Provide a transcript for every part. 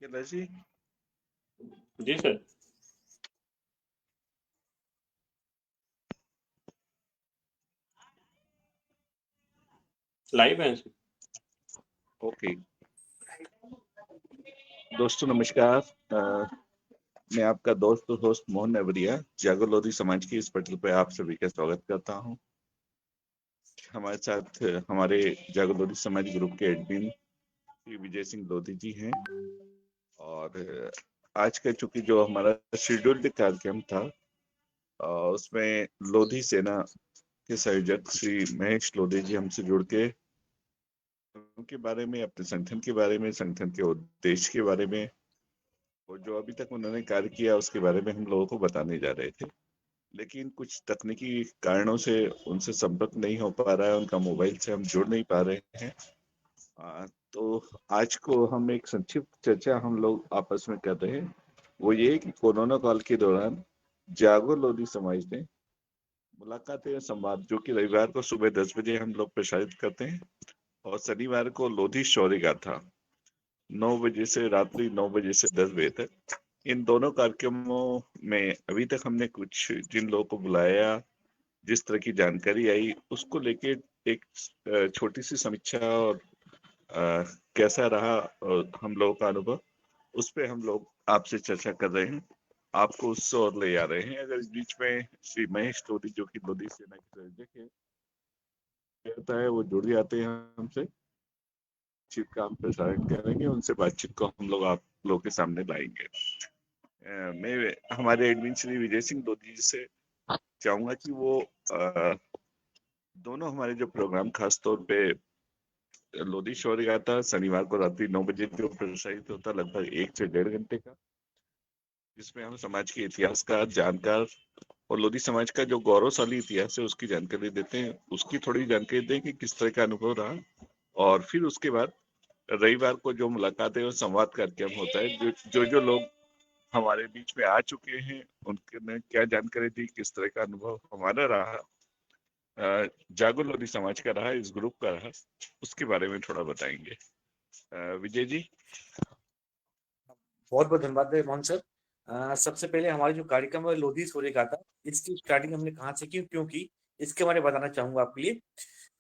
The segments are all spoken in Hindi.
कैलाश जी। जी सर। लाइव है सर। ओके दोस्तों नमस्कार। मैं आपका दोस्त और होस्ट मोहन नेवरिया जागो लोधी समाज की इस पटल पे आप सभी का स्वागत करता हूं। हमारे साथ हमारे जागो लोधी समाज ग्रुप के एडमिन श्री विजय सिंह लोधी जी हैं। और आज का चूंकि जो हमारा शेड्यूल्ड कार्यक्रम था उसमें लोधी सेना के संयोजक श्री महेश लोधी जी हमसे जुड़ के उनके बारे में, अपने संगठन के बारे में, संगठन के उद्देश्य के बारे में और जो अभी तक उन्होंने कार्य किया उसके बारे में हम लोगों को बताने जा रहे थे। लेकिन कुछ तकनीकी कारणों से उनसे संपर्क नहीं हो पा रहा है, उनका मोबाइल से हम जुड़ नहीं पा रहे हैं। तो आज को हम एक संक्षिप्त चर्चा हम लोग आपस में कर रहे हैं। वो ये कि कोरोना काल के दौरान जागो लोधी समाज ने मुलाकातें संवाद जो कि रविवार को सुबह 10 बजे हम लोग प्रसारित करते हैं और शनिवार को लोधी शौर्य गाथा 9 बजे से रात्रि 9 बजे से 10 बजे तक, इन दोनों कार्यक्रमों में अभी तक हमने कुछ जिन लोगों को बुलाया, जिस तरह की जानकारी आई उसको लेके एक छोटी सी समीक्षा और कैसा रहा हम लोगों का अनुभव, उस पे हम लोग आपसे चर्चा कर रहे हैं, आपको उससे और ले आ रहे हैं। अगर इस बीच में श्री महेश लोधी जो कि लोधी सेना के संयोजक है कहता है वो जुड़ जाते हैं हमसे, बातचीत का हम प्रसारण करेंगे, उनसे बातचीत को हम लोग आप लोग के सामने लाएंगे। मैं हमारे एडमिन श्री विजय सिंह लोधी जी से चाहूंगा कि वो दोनों हमारे जो प्रोग्राम खास तौर पे लोधी शौर्य गाथा शनिवार को रात्रि 9 बजे जो प्रसारित होता लगभग 1 से 1.5 घंटे का, जिसमें हम समाज के इतिहास का जानकार और लोधी समाज का जो गौरवशाली इतिहास है उसकी जानकारी देते हैं, उसकी थोड़ी जानकारी दें कि किस तरह का अनुभव रहा। और फिर उसके बाद रविवार को जो मुलाकातें और संवाद कार्यक्रम होता है, जो लोग हमारे बीच में आ चुके हैं उनके क्या जानकारी दी, किस तरह का अनुभव हमारा रहा, जागो लोधी समाज का रहा, इस ग्रुप का रहा, उसके बारे में थोड़ा बताएंगे। विजय जी। बहुत बहुत धन्यवाद मोहन सर। सबसे पहले हमारे जो कार्यक्रम है लोधी शौर्य गाथा, इसकी स्टार्टिंग हमने कहाँ से की, क्योंकि इसके बारे में बताना चाहूंगा आपके लिए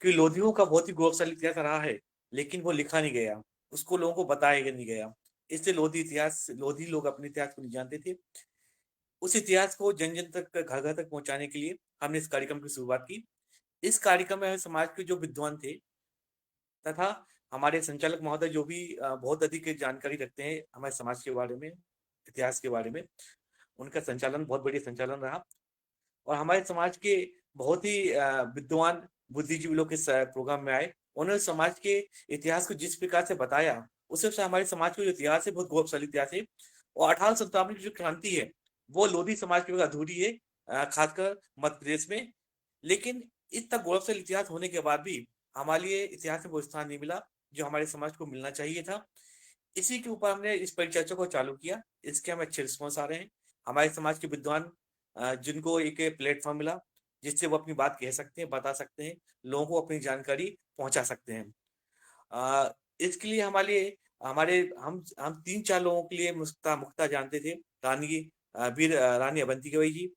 कि लोधियों का बहुत ही गौरवशाली इतिहास रहा है, लेकिन वो लिखा नहीं गया, उसको लोगों को बताया नहीं गया। इससे लोधी लोग अपने इतिहास को नहीं जानते थे। उस इतिहास को जन जन तक, घर घर तक पहुंचाने के लिए हमने इस कार्यक्रम की शुरुआत की। इस कार्यक्रम में समाज के जो विद्वान थे तथा हमारे संचालक महोदय जो भी बहुत अधिक जानकारी रखते हैं हमारे समाज के बारे में, इतिहास के बारे में, उनका संचालन बहुत बढ़िया संचालन रहा। और हमारे समाज के बहुत ही विद्वान बुद्धिजीवी लोग इस प्रोग्राम में आए। उन्होंने समाज के इतिहास को जिस प्रकार से बताया, उससे हमारे समाज का जो इतिहास है बहुत गौरवशाली इतिहास है। और 1857 की जो क्रांति है वो लोधी समाज की अधूरी है, खासकर मध्य प्रदेश में। लेकिन इतना गौरवशाली इतिहास होने के बाद भी हमारे लिए इतिहास में वो स्थान नहीं मिला जो हमारे समाज को मिलना चाहिए था। इसी के ऊपर हमने इस परिचर्चा को चालू किया। इसके हमें अच्छे रिस्पॉन्स आ रहे हैं। हमारे समाज के विद्वान जिनको एक प्लेटफॉर्म मिला जिससे वो अपनी बात कह सकते हैं, बता सकते हैं, लोगों को अपनी जानकारी पहुंचा सकते हैं। इसके लिए हमारे हम 3-4 लोगों के लिए मुख्ता मुख्ता जानते थे। रानी अवंती बाई जी,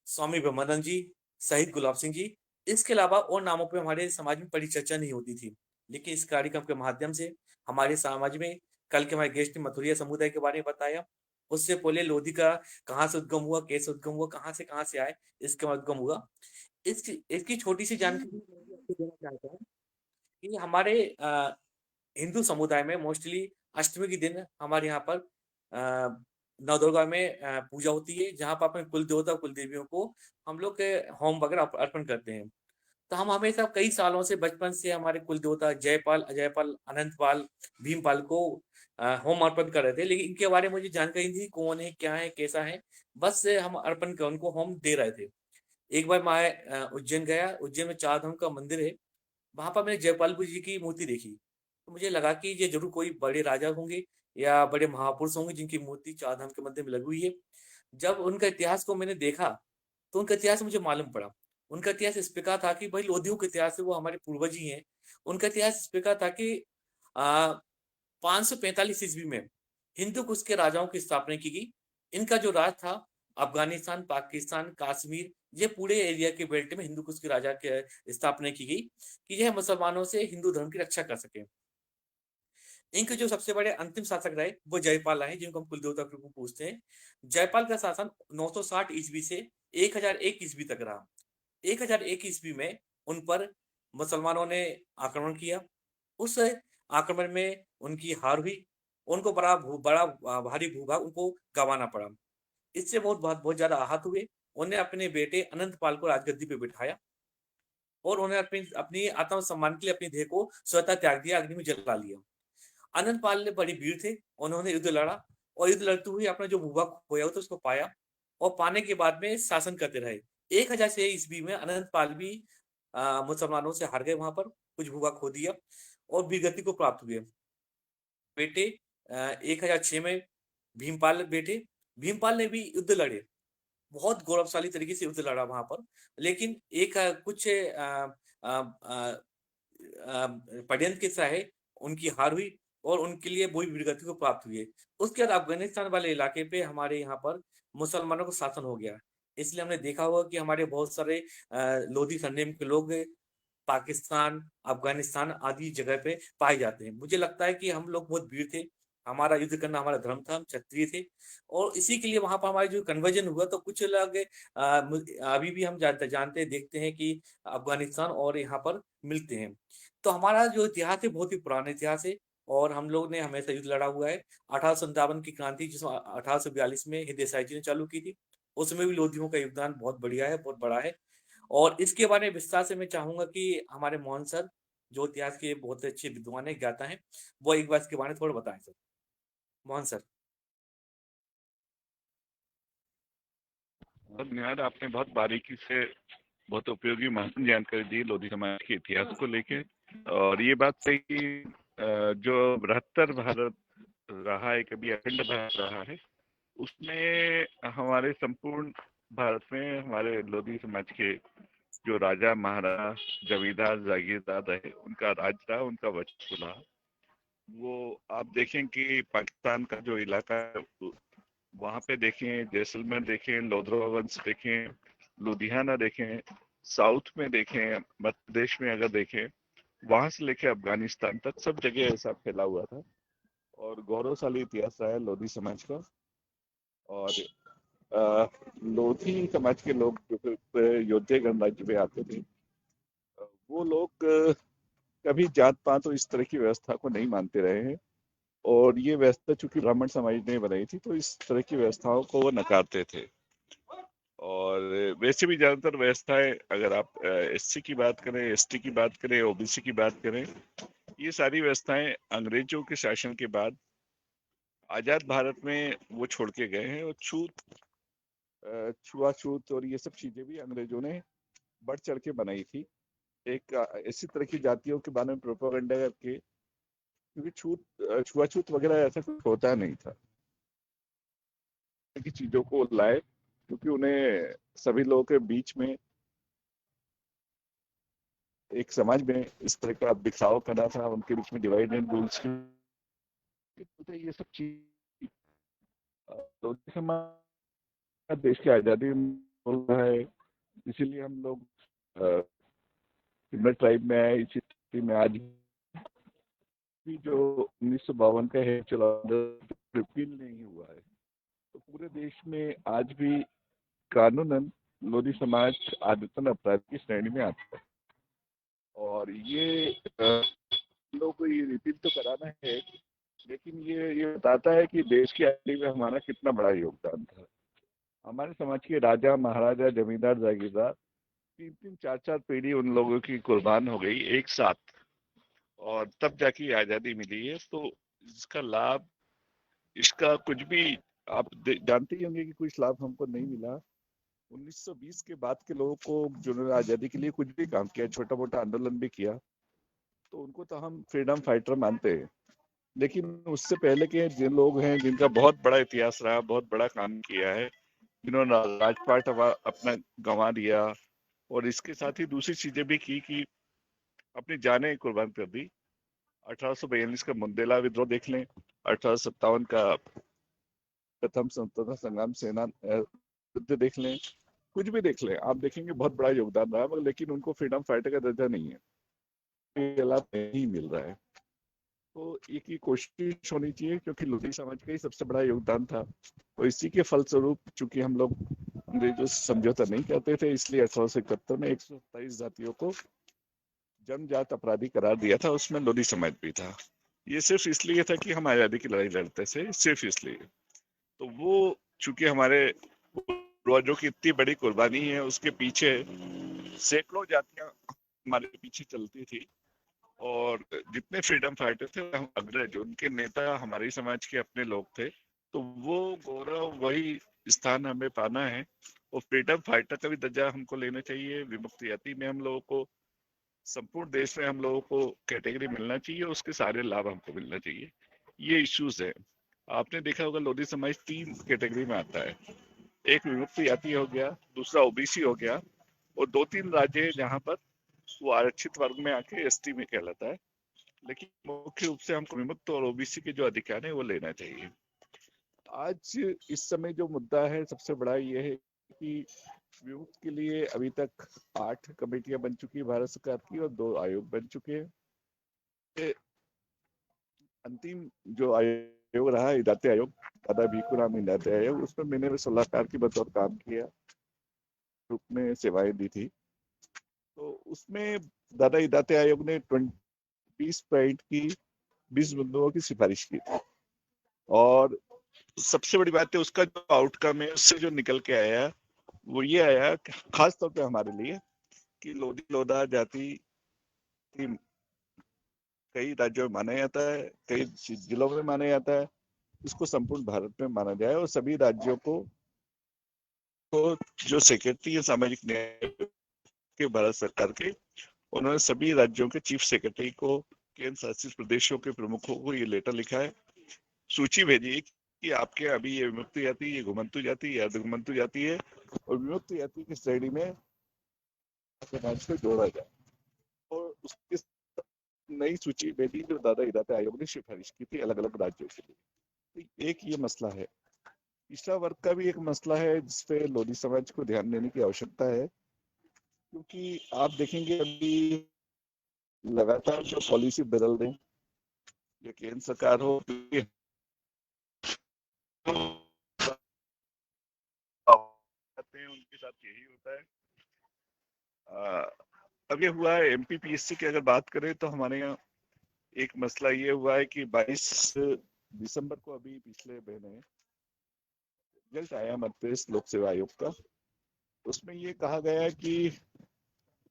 स्वामी ब्रह्मानंद जी, शहीद गुलाब सिंह जी। इसके अलावा और नामों पे हमारे समाज में परिचर्चा नहीं होती थी। लेकिन इस कार्यक्रम के माध्यम से हमारे समाज में कल के हमारे गेस्ट ने मथुरिया समुदाय के बारे में बताया। उससे पहले लोधी का कहाँ से उद्गम हुआ, कैसे उद्गम हुआ, कहाँ से आए, इसका उद्गम हुआ। इसकी छोटी सी जानकारी देना चाहता हूँ कि हमारे हिंदू समुदाय में मोस्टली अष्टमी के दिन हमारे यहाँ पर नवदुर्गा में पूजा होती है, जहाँ पर अपने कुल देवता कुल देवियों को हम लोग होम वगैरह अर्पण करते हैं। तो हम हमेशा कई सालों से बचपन से हमारे कुल देवता जयपाल, अजयपाल, अनंतपाल, भीमपाल को होम अर्पण कर रहे थे। लेकिन इनके बारे में मुझे जानकारी नहीं थी, कौन है, क्या है, कैसा है। बस हम अर्पण कर उनको होम दे रहे थे। एक बार मैं उज्जैन गया। उज्जैन में 4 धाम का मंदिर है। वहां पर मैंने जयपाल जी की मूर्ति देखी, तो मुझे लगा कि ये जरूर कोई बड़े राजा होंगे या बड़े महापुरुष होंगे जिनकी मूर्ति 4 धाम के मंदिर में लगी हुई है। जब उनका इतिहास को मैंने देखा तो उनका इतिहास मुझे मालूम पड़ा। उनका इतिहास इस प्रकार था कि भाई लोधियों का इतिहास है, वो हमारे पूर्वज ही हैं। उनका इतिहास इस प्रकार था कि 545 ईस्वी में हिंदू कुश के राजाओं की स्थापना की गई। इनका जो राज था अफगानिस्तान, पाकिस्तान, कश्मीर, ये पूरे एरिया के बेल्ट में हिंदू कुश के राजा की स्थापना की गई कि यह मुसलमानों से हिंदू धर्म की रक्षा कर सके। इनके जो सबसे बड़े अंतिम शासक रहे वो जयपाल रहे, जिनको हम कुलदेवता के रूप में पूछते हैं। जयपाल का शासन 960 ईस्वी से 1001 ईस्वी तक रहा। 1001 ईस्वी में उन पर मुसलमानों ने आक्रमण किया। उस आक्रमण में उनकी हार हुई। उनको बड़ा भारी भूभाग उनको गंवाना पड़ा। इससे बहुत ज्यादा आहत हुए। उन्हें अपने बेटे अनंतपाल को राजगद्दी पे बिठाया और उन्हें अपनी अपनी आत्मसम्मान के लिए अपनी देह को स्वतः त्याग दिया, अग्नि में जला लिया। अनंतपाल ने बड़ी वीर थे। उन्होंने युद्ध लड़ा और युद्ध लड़ते हुए अपना जो भूभाग खोया था उसको पाया और पाने के बाद में शासन करते रहे। 1006 ईस्वी में अनंतपाल भी मुसलमानों से हार गए, वहां पर कुछ भूभाग खो दिया और वीरगति को प्राप्त हुए। बेटे 1006 में भीमपाल बेटे भीमपाल ने भी युद्ध लड़े, बहुत गौरवशाली तरीके से युद्ध लड़ा वहां पर। लेकिन एक कुछ पद्यंत के सहाय उनकी हार हुई और उनके लिए वही वीरगति को प्राप्त हुई। उसके बाद अफगानिस्तान वाले इलाके पे हमारे यहाँ पर मुसलमानों का शासन हो गया। इसलिए हमने देखा होगा कि हमारे बहुत सारे लोधी सरनेम के लोग पाकिस्तान, अफगानिस्तान आदि जगह पे पाए जाते हैं। मुझे लगता है कि हम लोग बहुत वीर थे, हमारा युद्ध करना हमारा धर्म था, हम क्षत्रिय थे और इसी के लिए वहां पर हमारा जो कन्वर्जन हुआ तो कुछ लोग अभी भी हम जानते देखते हैं कि अफगानिस्तान और यहाँ पर मिलते हैं। तो हमारा जो इतिहास है बहुत ही पुराना इतिहास है और हम लोग ने हमेशा युद्ध लड़ा हुआ है। 1857 की क्रांति जिसमें 1842 में हृदय साई जी ने चालू की थी, उसमें भी लोधियों का योगदान बहुत बढ़िया है, बहुत बड़ा है। और इसके बारे में विस्तार से मैं चाहूंगा कि हमारे मोहन सर जो इतिहास के बहुत अच्छे विद्वान है, ज्ञाता है, वो एक बार इसके बारे में थोड़ा बताएं सर। मोहन सर। धन्यवाद, आपने बहुत बारीकी से बहुत उपयोगी महत्वपूर्ण जानकारी दी लोधी समाज के इतिहास को लेके। और ये बात सही कि जो बृहत्तर भारत रहा है, कभी अखंड भारत रहा है, उसमें हमारे संपूर्ण भारत में हमारे लोधी समाज के जो राजा महाराजा जमींदार जागीरदार रहे, उनका राज रहा, उनका वर्चस्व रहा। वो आप देखें कि पाकिस्तान का जो इलाका है वहां पे देखें, जैसलमेर देखें, लोधरवंश देखें, लुधियाना देखें, साउथ में देखें, मध्य प्रदेश में अगर देखें, वहां से लेके अफगानिस्तान तक सब जगह ऐसा फैला हुआ था और गौरवशाली इतिहास रहा है लोधी समाज का। और लोधी समाज के लोग जो योद्धे गणराज्य पे आते थे, वो लोग कभी जात पात और इस तरह की व्यवस्था को नहीं मानते रहे हैं। और ये व्यवस्था चूंकि ब्राह्मण समाज ने बनाई थी, तो इस तरह की व्यवस्थाओं को वो नकारते थे। और वैसे भी ज्यादातर व्यवस्थाएं, अगर आप एससी की बात करें, एसटी की बात करें, ओबीसी की बात करें, ये सारी व्यवस्थाएं अंग्रेजों के शासन के बाद आजाद भारत में वो छोड़ के गए हैं। और छुआछूत और ये सब चीजें भी अंग्रेजों ने बढ़ चढ़ के बनाई थी, एक ऐसी तरह की जातियों के बारे में प्रोपेगेंडा करके, क्योंकि छुआछूत वगैरह ऐसा कुछ होता नहीं था की चीजों को लाए, क्योंकि उन्हें सभी लोगों के बीच में एक समाज में इस तरह का बिखराव करना था, उनके बीच में डिवाइड एंड रूल्स। ये सब चीज देश की आजादी बोल रहा है, इसीलिए हम लोग ट्राइब में आए। इसी स्थिति में आज भी जो 1952 का है चलो रिपील नहीं हुआ है, तो पूरे देश में आज भी कानूनन लोधी समाज आदतन अपराध की श्रेणी में आता है। और ये लोगों को ये रिपील तो कराना है, लेकिन ये बताता है कि देश की आजादी में हमारा कितना बड़ा योगदान था। हमारे समाज के राजा महाराजा जमींदार जागीरदार 3-3 4-4 पीढ़ी उन लोगों की कुर्बान हो गई एक साथ, और तब जाके आजादी मिली है। तो इसका लाभ, इसका कुछ भी आप जानते ही होंगे कि कुछ लाभ हमको नहीं मिला। 1920 के बाद के लोगों को जिन्होंने आजादी के लिए कुछ भी काम किया, छोटा मोटा आंदोलन भी किया, तो उनको तो हम फ्रीडम फाइटर मानते हैं। लेकिन उससे पहले के जिन लोग हैं जिनका बहुत बड़ा इतिहास रहा, बहुत बड़ा काम किया है, जिन्होंने राजपाट अपना गंवा दिया और इसके साथ ही दूसरी चीजें भी की कि अपनी जानें कुर्बान कर दी, 1842 का मुंडेला विद्रोह देख लें, 1857 का प्रथम स्वतंत्रता संग्राम सेना युद्ध देख लें, कुछ भी देख लें, आप देखेंगे बहुत बड़ा योगदान रहा है, लेकिन उनको फ्रीडम फाइटर का दर्जा नहीं है, ये लाभ नहीं मिल रहा है। तो एक ही कोशिश होनी चाहिए, क्योंकि लोधी समाज का ही सबसे बड़ा योगदान था, और इसी के फलस्वरूप चूंकि हम लोग अंग्रेजों से समझौता नहीं करते थे, इसलिए 1871 में 127 जातियों को जन्मजात अपराधी करार दिया था, उसमें लोधी समाज भी था। ये सिर्फ इसलिए था कि हम आजादी की लड़ाई लड़ते थे, सिर्फ इसलिए। तो वो चूंकि हमारे पूर्वजों की इतनी बड़ी कुर्बानी है, उसके पीछे सैकड़ों जातियां हमारे पीछे चलती थी, और जितने फ्रीडम फाइटर थे हम अग्रज, उनके नेता हमारे समाज के अपने लोग थे, तो वो गौरव, वही स्थान हमें पाना है, और फ्रीडम फाइटर का भी दर्जा हमको लेना चाहिए। विमुक्त जाति में हम लोगों को, संपूर्ण देश में हम लोगों को कैटेगरी मिलना चाहिए, उसके सारे लाभ हमको मिलना चाहिए। ये इश्यूज है। आपने देखा होगा लोधी समाज 3 कैटेगरी में आता है, एक विमुक्त जाति हो गया, दूसरा ओबीसी हो गया, और 2-3 राज्य है जहाँ पर वो आरक्षित वर्ग में आके एसटी में कहलाता है। लेकिन मुख्य रूप से हमको विमुक्त और ओबीसी के जो अधिकार है वो लेना चाहिए। आज इस समय जो मुद्दा है सबसे बड़ा ये है कि विमुक्त के लिए अभी तक 8 कमेटियां बन चुकी है भारत सरकार की, और 2 आयोग बन चुके हैं। अंतिम जो आयोग रहा, इदाते आयोग, दादा भीखूराम इदाते आयोग, उसमें मैंने सलाहकार के बतौर काम किया, रूप में सेवाएं दी थी। तो उसमें दादा इदाते आयोग ने 20 पॉइंट की 20 बिंदुओं की सिफारिश की थी, और सबसे बड़ी बात है उसका जो आउटकम है, उससे जो निकल के आया वो ये आया, खास तौर पे हमारे लिए, कि लोधी लोधा जाति कई राज्यों में माना जाता है, कई जिलों में माना जाता है, इसको संपूर्ण भारत में माना जाए, और सभी राज्यों को जो सेक्रेटरी है सामाजिक न्याय के भारत सरकार के, उन्होंने सभी राज्यों के चीफ सेक्रेटरी को, केंद्र शासित प्रदेशों के प्रमुखों को ये लेटर लिखा है, सूची भेजी कि आपके अभी ये विमुक्त जाति, ये घुमंतु जाति, ये अर्धघुमंतु जाति है, और विमुक्त जाति की श्रेणी में समाज को जोड़ा जाए, और उसकी नई सूची भेजी जो दादा इदाते आयोग ने सिफारिश की थी अलग अलग राज्यों के लिए। तो एक ये मसला है। पिछड़ा वर्ग का भी एक मसला है जिसपे लोधी समाज को ध्यान देने की आवश्यकता है, क्योंकि आप देखेंगे अभी लगातार जो पॉलिसी बदल रहे हैं, ये केंद्र सरकार हो, उनके साथ यही होता है। अब ये हुआ है एमपीपीएससी की अगर बात करें तो हमारे यहाँ एक मसला ये हुआ है कि 22 दिसंबर को अभी पिछले महीने रिजल्ट आया मध्य प्रदेश लोक सेवा आयोग का। उसमें ये कहा गया कि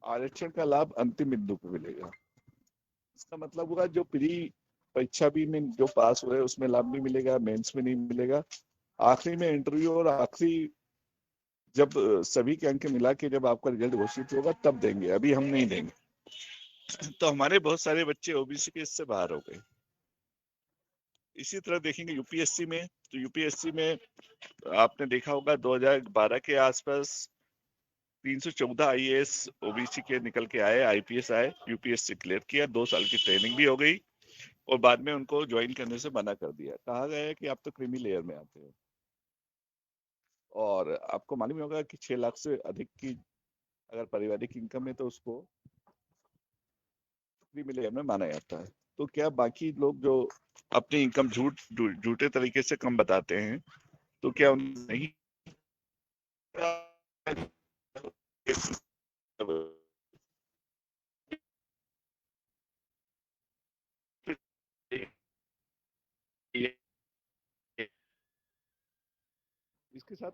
आरक्षण का लाभ अंतिम बिंदु पे मिलेगा। इसका मतलब होगा जो प्री परीक्षा भी में जो पास हुए उसमें लाभ नहीं मिलेगा, मेंस में नहीं मिलेगा, आखिरी में इंटरव्यू और आखिरी जब सभी के अंक मिला के जब आपका रिजल्ट घोषित होगा तब देंगे, अभी हम नहीं देंगे। तो हमारे बहुत सारे बच्चे ओबीसी के इससे बाहर हो गए। इसी तरह देखेंगे यूपीएससी में, तो यूपीएससी में आपने देखा होगा 2012 के आसपास 314 आईएएस ओबीसी के निकल के आए, आईपीएस आए, यूपीएससी क्लियर किया, 2 साल की ट्रेनिंग भी हो गई, और बाद में उनको ज्वाइन करने से मना कर दिया, कहा गया है कि आप तो क्रीमी लेयर में आते हो। और आपको मालूम होगा कि 6 लाख से अधिक की अगर पारिवारिक इनकम है तो उसको क्रीमी लेयर में माना जाता है। तो क्या बाकी लोग जो अपनी इनकम झूठे तरीके से कम बताते हैं, तो क्या उन नहीं इसके साथ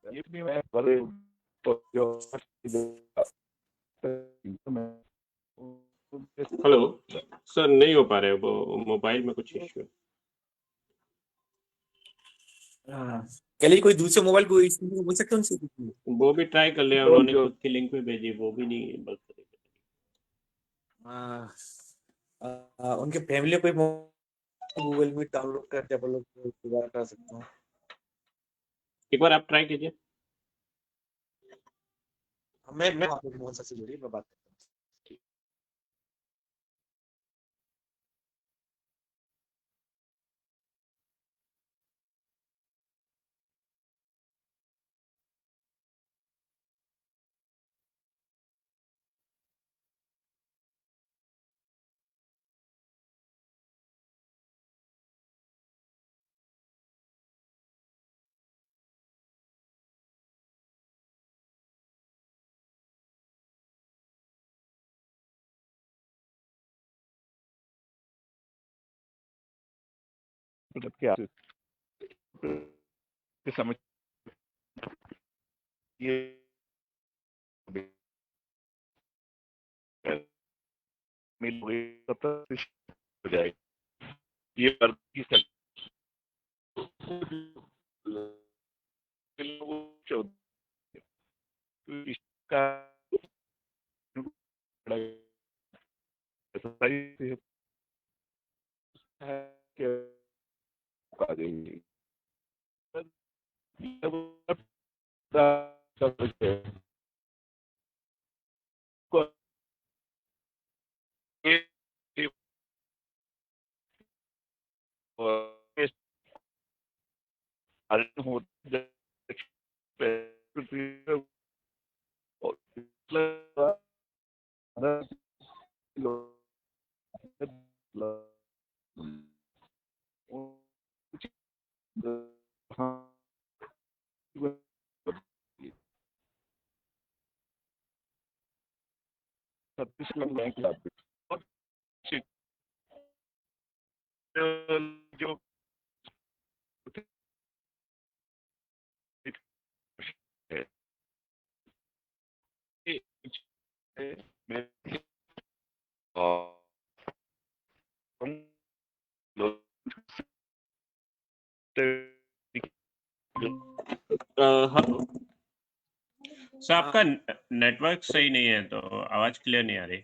ये भी मैं बड़े हेलो सर, नहीं हो पा रहा है, वो मोबाइल में कुछ इश्यू है। कल कोई दूसरे मोबाइल को इस्तेमाल हो सकते हैं उनसे? वो भी ट्राई कर लिया, उन्होंने खुद की लिंक पे भेजी, वो भी नहीं बस। उनके फैमिली कोई गूगल मीट डाउनलोड करके अपन लोग जुगाड़ कर सकते हैं। एक बार आप ट्राई कीजिए। मैं आप लोग मोहन सर से जुड़िए, मैं बात करता हूँ। मतलब क्या समझ ये मिल हुई तब तक हो जाएगा ये पर की इसका सही है कि आ जाएगी जो हेलो सर, आपका नेटवर्क सही नहीं है तो आवाज क्लियर नहीं आ रही।